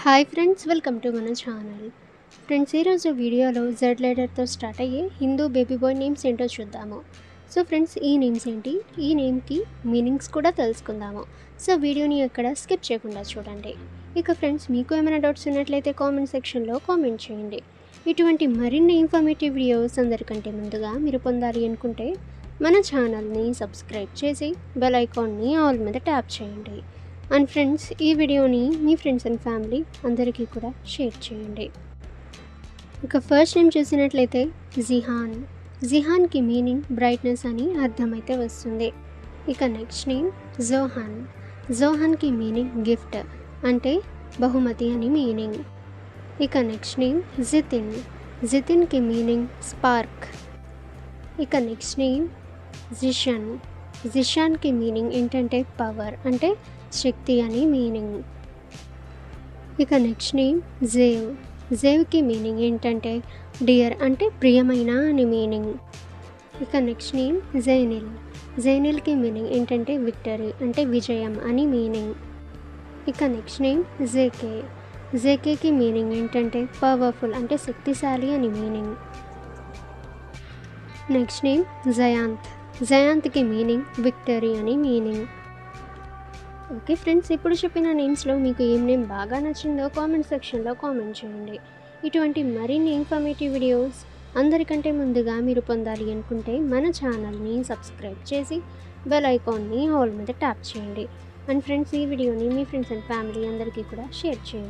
Hi friends, welcome to మన channel. Friends, ఈరోజు వీడియోలో జెడ్ లెటర్తో స్టార్ట్ అయ్యే హిందూ బేబీ బాయ్ నేమ్స్ ఏంటో చూద్దాము. సో ఫ్రెండ్స్, ఈ నేమ్స్ ఏంటి, ఈ నేమ్కి మీనింగ్స్ కూడా తెలుసుకుందాము. సో వీడియోని ఎక్కడ స్కిప్ చేయకుండా చూడండి. ఇక ఫ్రెండ్స్, మీకు ఏమైనా డౌట్స్ ఉన్నట్లయితే కామెంట్ సెక్షన్లో కామెంట్ చేయండి. ఇటువంటి మరిన్ని ఇన్ఫర్మేటివ్ వీడియోస్ అందరికంటే ముందుగా మీరు పొందాలి అనుకుంటే మన ఛానల్ని సబ్స్క్రైబ్ చేసి బెల్ ఐకాన్ని ఆల్ మీద ట్యాప్ చేయండి. అండ్ ఫ్రెండ్స్, ఈ వీడియోని మీ ఫ్రెండ్స్ అండ్ ఫ్యామిలీ అందరికీ కూడా షేర్ చేయండి. ఇక ఫస్ట్ నేమ్ చూసినట్లయితే జిహాన్. జిహాన్కి మీనింగ్ బ్రైట్నెస్ అని అర్థమైతే వస్తుంది. ఇక నెక్స్ట్ నేమ్ జోహాన్. జోహాన్కి మీనింగ్ గిఫ్ట్ అంటే బహుమతి అని మీనింగ్. ఇక నెక్స్ట్ నేమ్ జితిన్. జితిన్కి మీనింగ్ స్పార్క్. ఇక నెక్స్ట్ నేమ్ జిషన్. జిషాన్కి మీనింగ్ ఏంటంటే పవర్ అంటే శక్తి అని మీనింగ్. ఇక నెక్స్ట్ నేమ్ జేవ్. జేవ్కి మీనింగ్ ఏంటంటే డియర్ అంటే ప్రియమైన అని మీనింగ్. ఇక నెక్స్ట్ నేమ్ జైనిల్. జైనిల్కి మీనింగ్ ఏంటంటే విక్టరీ అంటే విజయం అని మీనింగ్. ఇక నెక్స్ట్ నేమ్ జేకే. జేకేకి మీనింగ్ ఏంటంటే పవర్ఫుల్ అంటే శక్తిశాలి అని మీనింగ్. Next name Jayant. జయాంత్కి మీనింగ్ విక్టరీ అని మీనింగ్. ఓకే ఫ్రెండ్స్, ఇప్పుడు చెప్పిన నేమ్స్లో మీకు ఏం నేమ్ బాగా నచ్చిందో కామెంట్ సెక్షన్లో కామెంట్ చేయండి. ఇటువంటి మరిన్ని ఇన్ఫర్మేటివ్ వీడియోస్ అందరికంటే ముందుగా మీరు పొందాలి అనుకుంటే మన ఛానల్ని సబ్స్క్రైబ్ చేసి బెల్ ఐకాన్ని ఆల్ మీద ట్యాప్ చేయండి. అండ్ ఫ్రెండ్స్, ఈ వీడియోని మీ ఫ్రెండ్స్ అండ్ ఫ్యామిలీ అందరికీ కూడా షేర్ చేయండి.